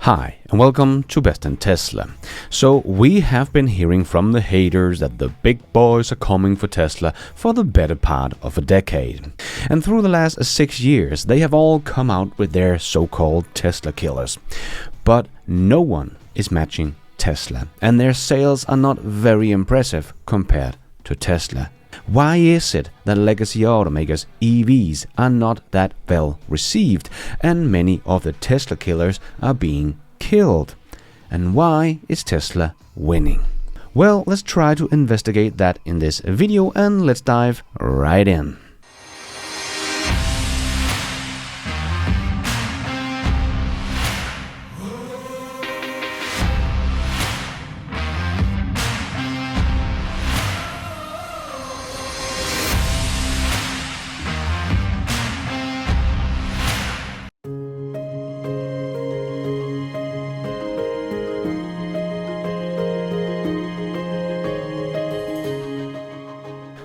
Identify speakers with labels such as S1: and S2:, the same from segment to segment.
S1: Hi, and welcome to Best in Tesla. So we have been hearing from the haters that the big boys are coming for Tesla for the better part of a decade. And through the last 6 years, they have all come out with their so-called Tesla killers. But no one is matching Tesla, and their sales are not very impressive compared to Tesla. Why is it that legacy automakers' EVs are not that well received, and many of the Tesla killers are being killed? And why is Tesla winning? Well, let's try to investigate that in this video, and let's dive right in.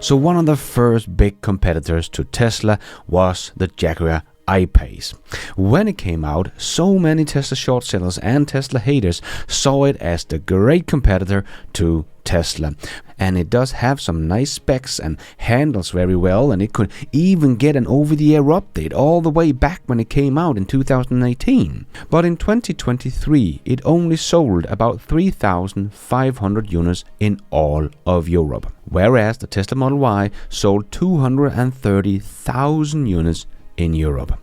S1: So one of the first big competitors to Tesla was the Jaguar I-Pace. When it came out, so many Tesla short sellers and Tesla haters saw it as the great competitor to Tesla. And it does have some nice specs and handles very well, and it could even get an over-the-air update all the way back when it came out in 2018. But in 2023, it only sold about 3,500 units in all of Europe, whereas the Tesla Model Y sold 230,000 units in Europe.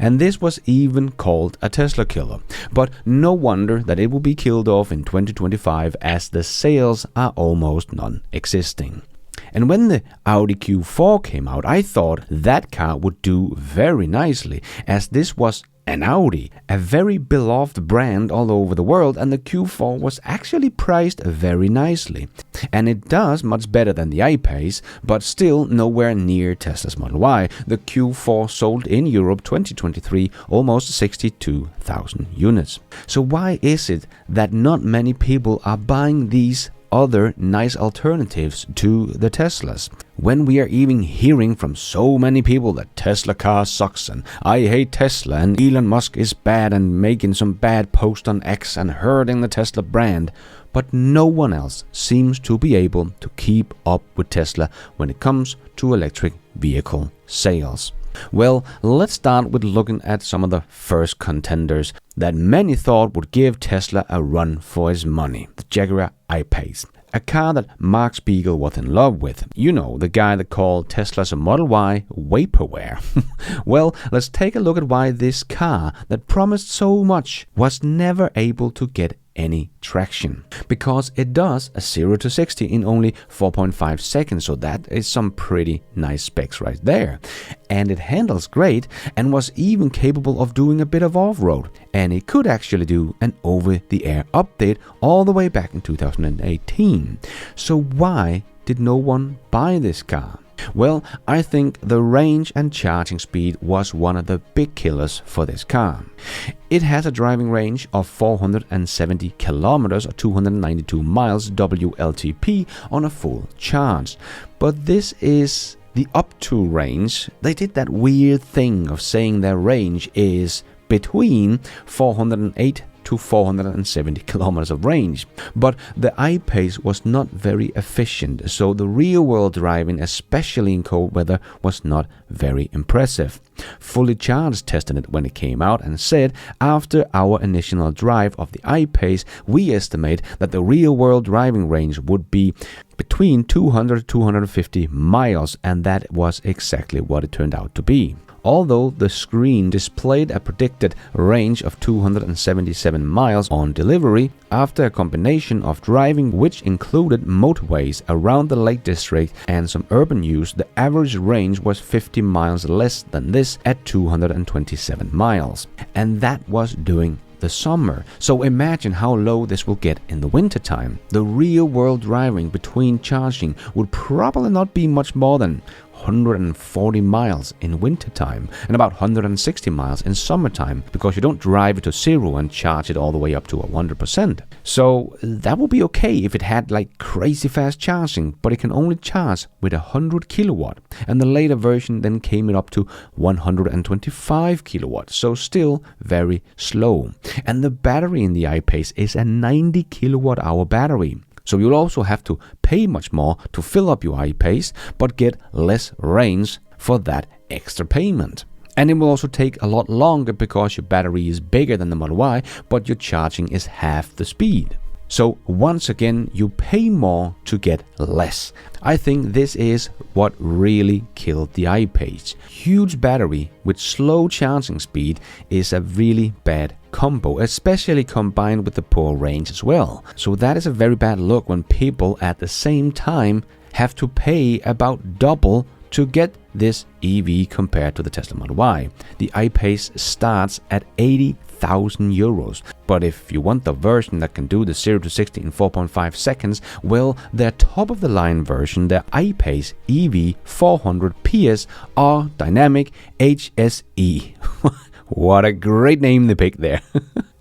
S1: And this was even called a Tesla killer. But no wonder that it will be killed off in 2025, as the sales are almost non-existing. And when the Audi Q4 came out, I thought that car would do very nicely, as this was an Audi, a very beloved brand all over the world, and the Q4 was actually priced very nicely. And it does much better than the I-Pace, but still nowhere near Tesla's Model Y. The Q4 sold in Europe 2023 almost 62,000 units. So why is it that not many people are buying these other nice alternatives to the Teslas, when we are even hearing from so many people that Tesla car sucks and I hate Tesla and Elon Musk is bad and making some bad post on X and hurting the Tesla brand? But no one else seems to be able to keep up with Tesla when it comes to electric vehicle sales. Well, let's start with looking at some of the first contenders that many thought would give Tesla a run for his money. The Jaguar I-Pace, a car that Mark Spiegel was in love with. You know, the guy that called Tesla's Model Y vaporware. Well, let's take a look at why this car that promised so much was never able to get any traction. Because it does a 0 to 60 in only 4.5 seconds, so that is some pretty nice specs right there. And it handles great and was even capable of doing a bit of off-road. And it could actually do an over-the-air update all the way back in 2018. So why did no one buy this car? Well, I think the range and charging speed was one of the big killers for this car. It has a driving range of 470 kilometers or 292 miles WLTP on a full charge. But this is the up to range. They did that weird thing of saying their range is between 408 to 470 kilometers of range. But the I-Pace was not very efficient, so the real-world driving, especially in cold weather, was not very impressive. Fully Charged tested it when it came out and said, after our initial drive of the I-Pace, we estimate that the real-world driving range would be between 200 to 250 miles, and that was exactly what it turned out to be. Although the screen displayed a predicted range of 277 miles on delivery, after a combination of driving which included motorways around the Lake District and some urban use, the average range was 50 miles less than this at 227 miles. And that was during the summer. So imagine how low this will get in the wintertime. The real world driving between charging would probably not be much more than 140 miles in wintertime and about 160 miles in summertime, because you don't drive it to zero and charge it all the way up to 100%. So that would be okay if it had like crazy fast charging, but it can only charge with 100 kilowatt, and the later version then came it up to 125 kilowatts, so still very slow. And the battery in the I-Pace is a 90 kilowatt hour battery. So you'll also have to pay much more to fill up your I-Pace, but get less range for that extra payment. And it will also take a lot longer because your battery is bigger than the Model Y, but your charging is half the speed. So once again, you pay more to get less. I think this is what really killed the I-Pace. Huge battery with slow charging speed is a really bad combo, especially combined with the poor range as well. So that is a very bad look when people at the same time have to pay about double to get this EV compared to the Tesla Model Y. The I-Pace starts at 80,000 euros. But if you want the version that can do the 0 to 60 in 4.5 seconds, well, their top of the line version, the I-Pace EV 400 PS R Dynamic HSE, what a great name they picked there,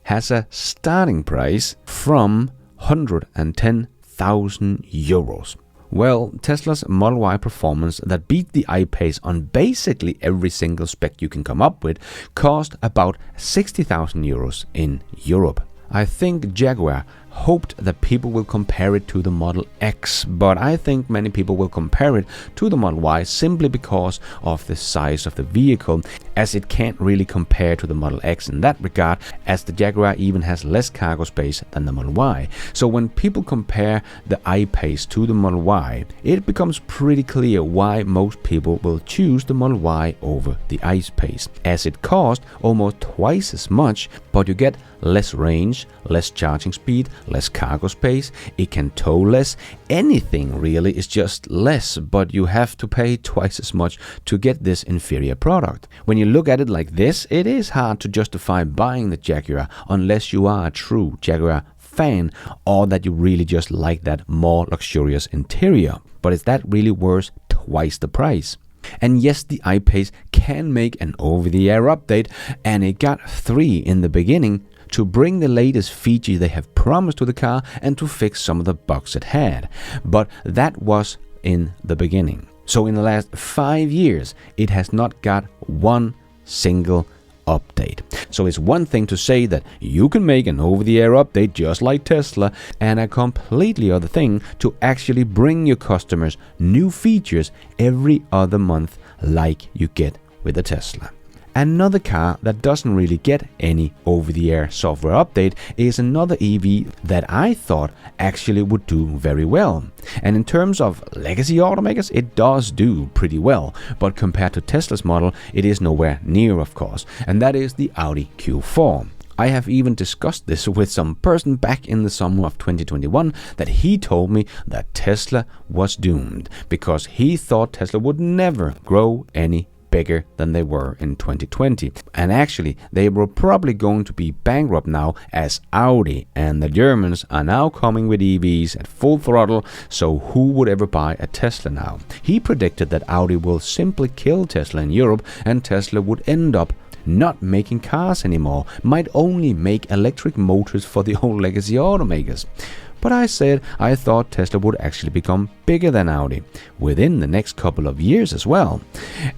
S1: has a starting price from 110,000 euros. Well, Tesla's Model Y performance that beat the I-Pace on basically every single spec you can come up with cost about 60,000 euros in Europe. I think Jaguar hoped that people will compare it to the Model X, but I think many people will compare it to the Model Y simply because of the size of the vehicle, as it can't really compare to the Model X in that regard, as the Jaguar even has less cargo space than the Model Y. So when people compare the I-Pace to the Model Y, it becomes pretty clear why most people will choose the Model Y over the I-Pace, as it costs almost twice as much, but you get less range, less charging speed, less cargo space, it can tow less, anything really is just less, but you have to pay twice as much to get this inferior product. When you look at it like this, it is hard to justify buying the Jaguar unless you are a true Jaguar fan or that you really just like that more luxurious interior. But is that really worth twice the price? And yes, the I-Pace can make an over-the-air update, and it got 3 in the beginning to bring the latest features they have promised to the car and to fix some of the bugs it had. But that was in the beginning. So in the last 5 years, it has not got one single update. So it's one thing to say that you can make an over-the-air update just like Tesla, and a completely other thing to actually bring your customers new features every other month like you get with a Tesla. Another car that doesn't really get any over-the-air software update is another EV that I thought actually would do very well. And in terms of legacy automakers, it does do pretty well, but compared to Tesla's model, it is nowhere near, of course, and that is the Audi Q4. I have even discussed this with some person back in the summer of 2021 that he told me that Tesla was doomed because he thought Tesla would never grow any bigger than they were in 2020. And actually, they were probably going to be bankrupt now, as Audi and the Germans are now coming with EVs at full throttle, so who would ever buy a Tesla now? He predicted that Audi will simply kill Tesla in Europe, and Tesla would end up not making cars anymore, might only make electric motors for the old legacy automakers. But I said I thought Tesla would actually become bigger than Audi within the next couple of years as well.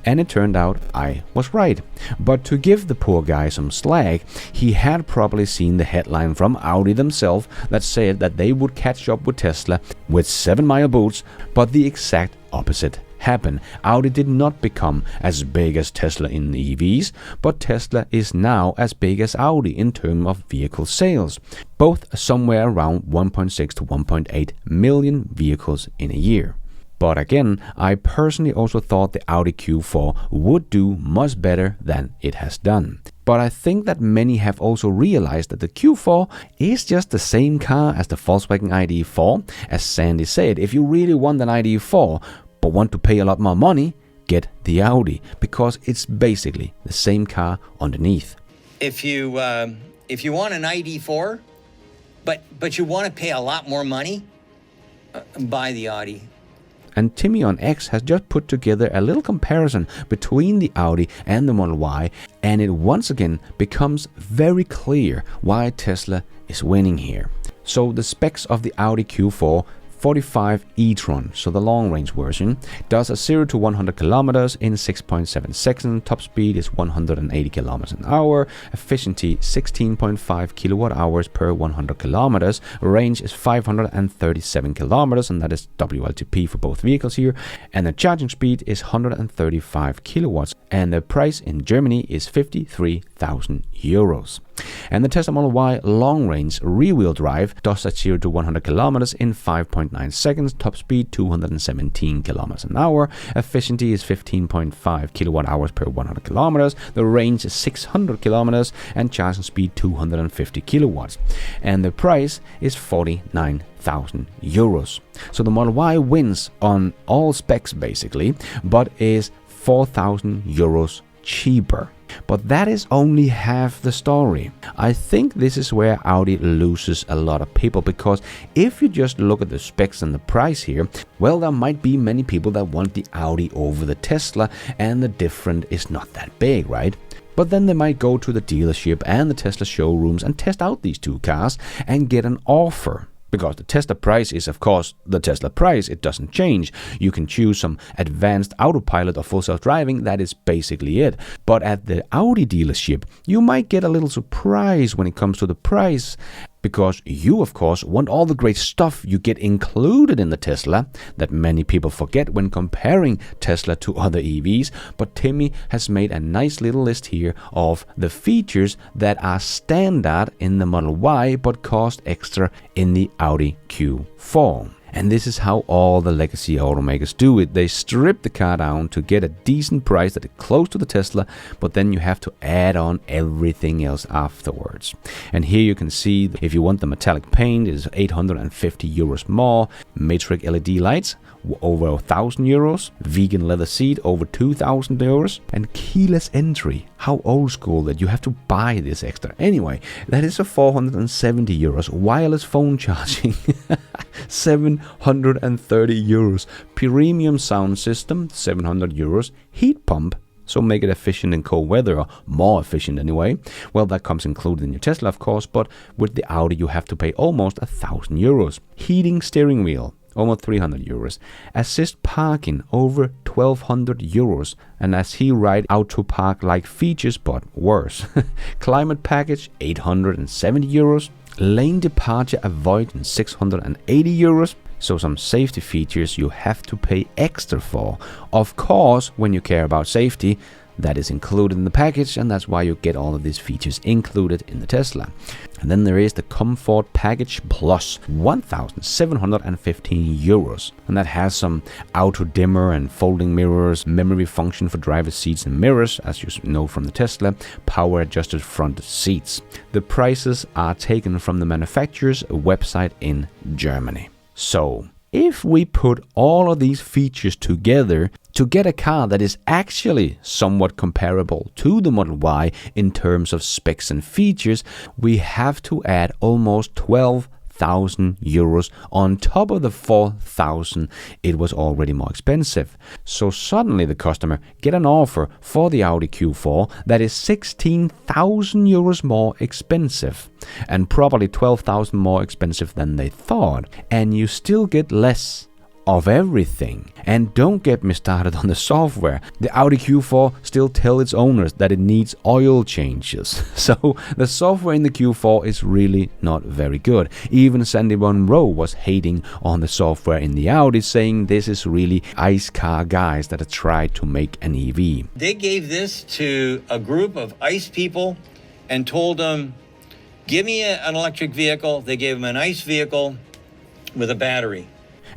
S1: And it turned out I was right. But to give the poor guy some slack, he had probably seen the headline from Audi themselves that said that they would catch up with Tesla with 7-mile boots, but the exact opposite happened. Audi did not become as big as Tesla in EVs, but Tesla is now as big as Audi in terms of vehicle sales, both somewhere around 1.6 to 1.8 million vehicles in a year. But again, I personally also thought the Audi Q4 would do much better than it has done. But I think that many have also realized that the Q4 is just the same car as the Volkswagen ID.4. As Sandy said, if you really want an ID.4 but want to pay a lot more money, get the Audi, because it's basically the same car underneath.
S2: If you want an ID.4, but you want to pay a lot more money, buy the Audi.
S1: And Timmy on X has just put together a little comparison between the Audi and the Model Y, and it once again becomes very clear why Tesla is winning here. So the specs of the Audi Q4 45 e-tron, so the long-range version, does a 0 to 100 kilometers in 6.7 seconds. Top speed is 180 kilometers an hour. Efficiency 16.5 kilowatt hours per 100 kilometers. Range is 537 kilometers, and that is WLTP for both vehicles here. And the charging speed is 135 kilowatts. And the price in Germany is 53,000 euros. And the Tesla Model Y long-range rear-wheel drive does a 0 to 100 kilometers in 5.9 seconds. Top speed 217 kilometers an hour. Efficiency is 15.5 kilowatt hours per 100 kilometers. The range is 600 kilometers and charging speed 250 kilowatts. And the price is 49,000 euros. So the Model Y wins on all specs basically, but is 4,000 euros cheaper. But that is only half the story. I think this is where Audi loses a lot of people, because if you just look at the specs and the price here, well, there might be many people that want the Audi over the Tesla, and the difference is not that big, right? But then they might go to the dealership and the Tesla showrooms and test out these two cars and get an offer. Because the Tesla price is, of course, the Tesla price. It doesn't change. You can choose some advanced autopilot or full self-driving. That is basically it. But at the Audi dealership, you might get a little surprise when it comes to the price. Because you, of course, want all the great stuff you get included in the Tesla that many people forget when comparing Tesla to other EVs. But Timmy has made a nice little list here of the features that are standard in the Model Y but cost extra in the Audi Q4. And this is how all the legacy automakers do it. They strip the car down to get a decent price that is close to the Tesla, but then you have to add on everything else afterwards. And here you can see if you want the metallic paint, it is 850 euros more. Matrix LED lights, over 1,000 euros. Vegan leather seat, over 2,000 euros. And keyless entry. How old school that you have to buy this extra. Anyway, that is a 470 euros. Wireless phone charging, 730 euros. Premium sound system, 700 euros. Heat pump, so make it efficient in cold weather, or more efficient anyway. Well, that comes included in your Tesla, of course, but with the Audi you have to pay almost 1,000 euros. Heating steering wheel, almost 300 euros. Assist parking, over 1,200 euros. And as he write, auto park-like features, but worse. Climate package, 870 euros. Lane departure avoidance, 680 euros. So some safety features you have to pay extra for. Of course, when you care about safety, that is included in the package, and that's why you get all of these features included in the Tesla. And then there is the Comfort Package Plus, 1,715 euros. And that has some auto dimmer and folding mirrors, memory function for driver's seats and mirrors, as you know from the Tesla, power adjusted front seats. The prices are taken from the manufacturer's website in Germany. So, if we put all of these features together to get a car that is actually somewhat comparable to the Model Y in terms of specs and features, we have to add almost 12,000 euros on top of the 4,000 it was already more expensive. So suddenly the customer get an offer for the Audi Q4 that is 16,000 euros more expensive, and probably 12,000 more expensive than they thought, and you still get less of everything. And don't get me started on the software. The Audi Q4 still tells its owners that it needs oil changes. So the software in the Q4 is really not very good. Even Sandy Monroe was hating on the software in the Audi, saying this is really ICE car guys that have tried to make an EV.
S2: They gave this to a group of ICE people and told them, give me an electric vehicle. They gave them an ICE vehicle with a battery.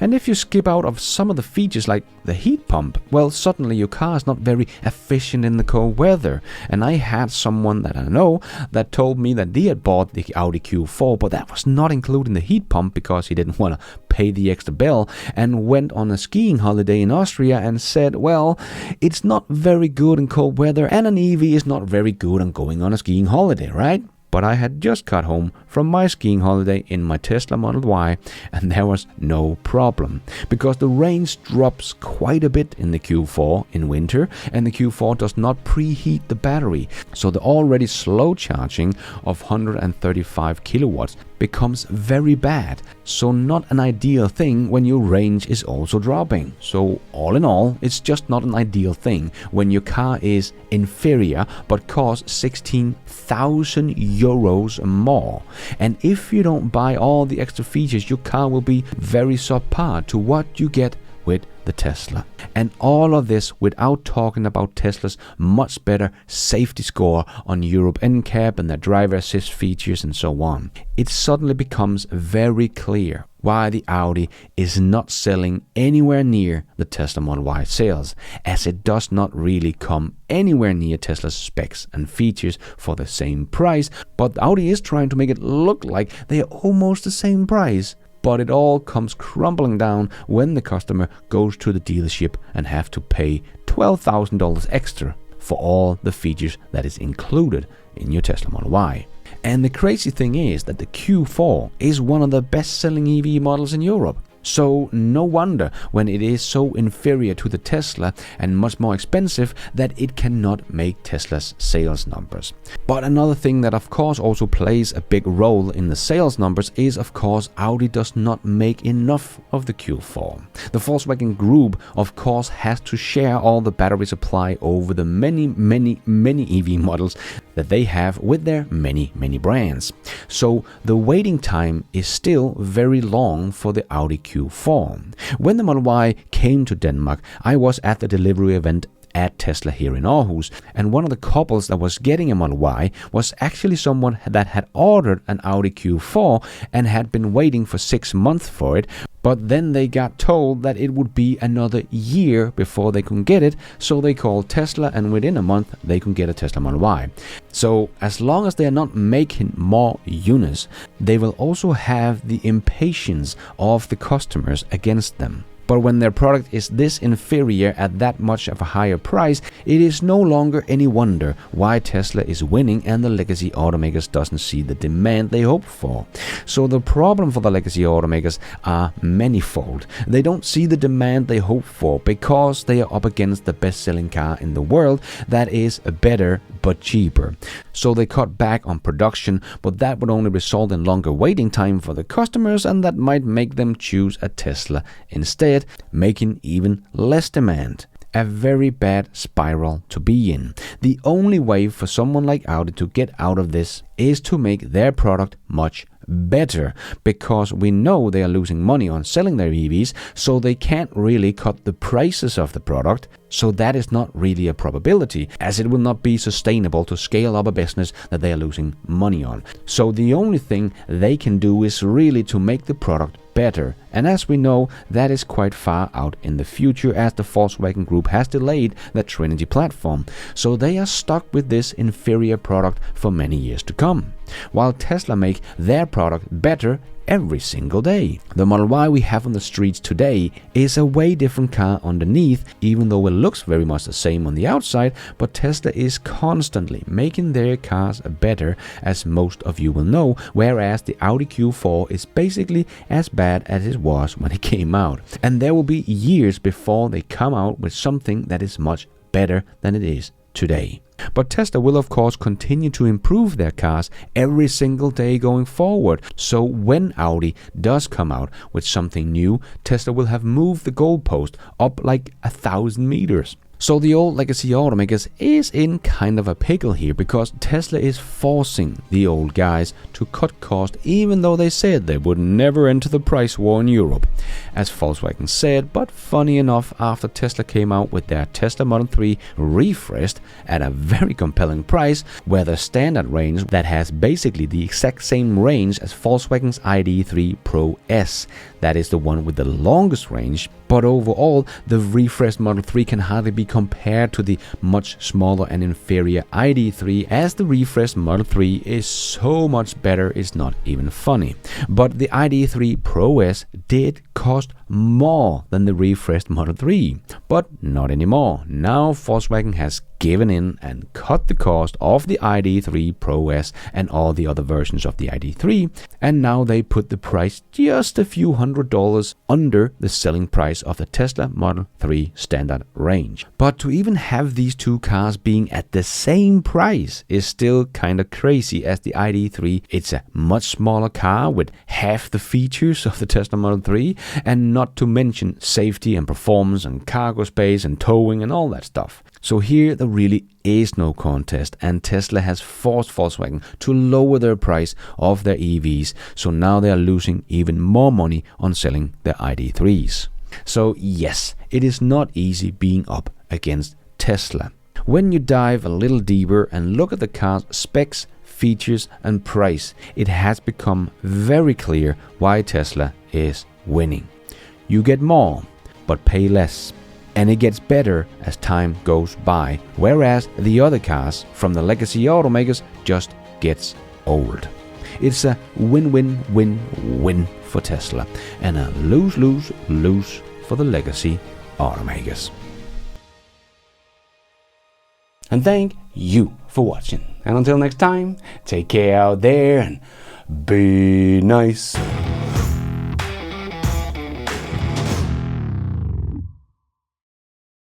S1: And if you skip out of some of the features like the heat pump, well, suddenly your car is not very efficient in the cold weather. And I had someone that I know that told me that they had bought the Audi Q4, but that was not including the heat pump because he didn't want to pay the extra bill, and went on a skiing holiday in Austria and said, well, it's not very good in cold weather, and an EV is not very good on going on a skiing holiday, right? but I had just got home from my skiing holiday in my Tesla Model Y, and there was no problem, because the range drops quite a bit in the Q4 in winter, and the Q4 does not preheat the battery, so the already slow charging of 135 kilowatts becomes very bad, so not an ideal thing when your range is also dropping. So all in all, it's just not an ideal thing when your car is inferior but costs 16,000 euros more. And if you don't buy all the extra features, your car will be very subpar to what you get with the Tesla. And all of this without talking about Tesla's much better safety score on Europe NCAP and their driver assist features and so on. It suddenly becomes very clear why the Audi is not selling anywhere near the Tesla Model Y sales, as it does not really come anywhere near Tesla's specs and features for the same price, but Audi is trying to make it look like they are almost the same price. But it all comes crumbling down when the customer goes to the dealership and have to pay $12,000 extra for all the features that is included in your Tesla Model Y. And the crazy thing is that the Q4 is one of the best-selling EV models in Europe. So no wonder when it is so inferior to the Tesla and much more expensive that it cannot make Tesla's sales numbers. But another thing that of course also plays a big role in the sales numbers is of course Audi does not make enough of the Q4. The Volkswagen Group of course has to share all the battery supply over the many EV models that they have with their many brands. So the waiting time is still very long for the Audi Q4. When the Model Y came to Denmark, I was at the delivery event at Tesla here in Aarhus, and one of the couples that was getting a Model Y was actually someone that had ordered an Audi Q4 and had been waiting for 6 months for it, but then they got told that it would be another year before they could get it, so they called Tesla and within a month they could get a Tesla Model Y. So as long as they are not making more units, they will also have the impatience of the customers against them. But when their product is this inferior at that much of a higher price, it is no longer any wonder why Tesla is winning and the legacy automakers doesn't see the demand they hoped for. So the problem for the legacy automakers are manifold. They don't see the demand they hope for because they are up against the best-selling car in the world that is better but cheaper. So they cut back on production, but that would only result in longer waiting time for the customers, and that might make them choose a Tesla instead, making even less demand. A very bad spiral to be in. The only way for someone like Audi to get out of this is to make their product much better, because we know they are losing money on selling their EVs, so they can't really cut the prices of the product. So that is not really a probability, as it will not be sustainable to scale up a business that they are losing money on. So the only thing they can do is really to make the product better. And as we know, that is quite far out in the future, as the Volkswagen Group has delayed the Trinity platform. So they are stuck with this inferior product for many years to come, while Tesla make their product better every single day. The Model Y we have on the streets today is a way different car underneath, even though it looks very much the same on the outside, but Tesla is constantly making their cars better, as most of you will know, whereas the Audi Q4 is basically as bad as it was when it came out. And there will be years before they come out with something that is much better than it is today. But Tesla will of course continue to improve their cars every single day going forward. So when Audi does come out with something new, Tesla will have moved the goalpost up like 1,000 meters. So the old legacy automakers is in kind of a pickle here, because Tesla is forcing the old guys to cut cost, even though they said they would never enter the price war in Europe, as Volkswagen said. But funny enough, after Tesla came out with their Tesla Model 3 refreshed at a very compelling price, where the standard range that has basically the exact same range as Volkswagen's ID.3 Pro S, that is the one with the longest range, but overall the refreshed Model 3 can hardly be compared to the much smaller and inferior ID.3, as the refreshed Model 3 is so much better it's not even funny. But the ID.3 Pro S did cost more than the refreshed Model 3. But not anymore. Now Volkswagen has given in and cut the cost of the ID.3 Pro S and all the other versions of the ID.3, and now they put the price just a few $100s under the selling price of the Tesla Model 3 standard range. But to even have these two cars being at the same price is still kinda crazy, as the ID.3, it's a much smaller car with half the features of the Tesla Model 3, and not to mention safety and performance and cargo space and towing and all that stuff. So here there really is no contest, and Tesla has forced Volkswagen to lower their price of their EVs, so now they are losing even more money on selling their ID.3s. So yes, it is not easy being up against Tesla. When you dive a little deeper and look at the car's specs, features and price, it has become very clear why Tesla is winning. You get more, but pay less. And it gets better as time goes by, whereas the other cars from the legacy automakers just gets old. It's a win-win-win-win for Tesla, and a lose-lose-lose for the legacy automakers. And thank you for watching. And until next time, take care out there and be nice.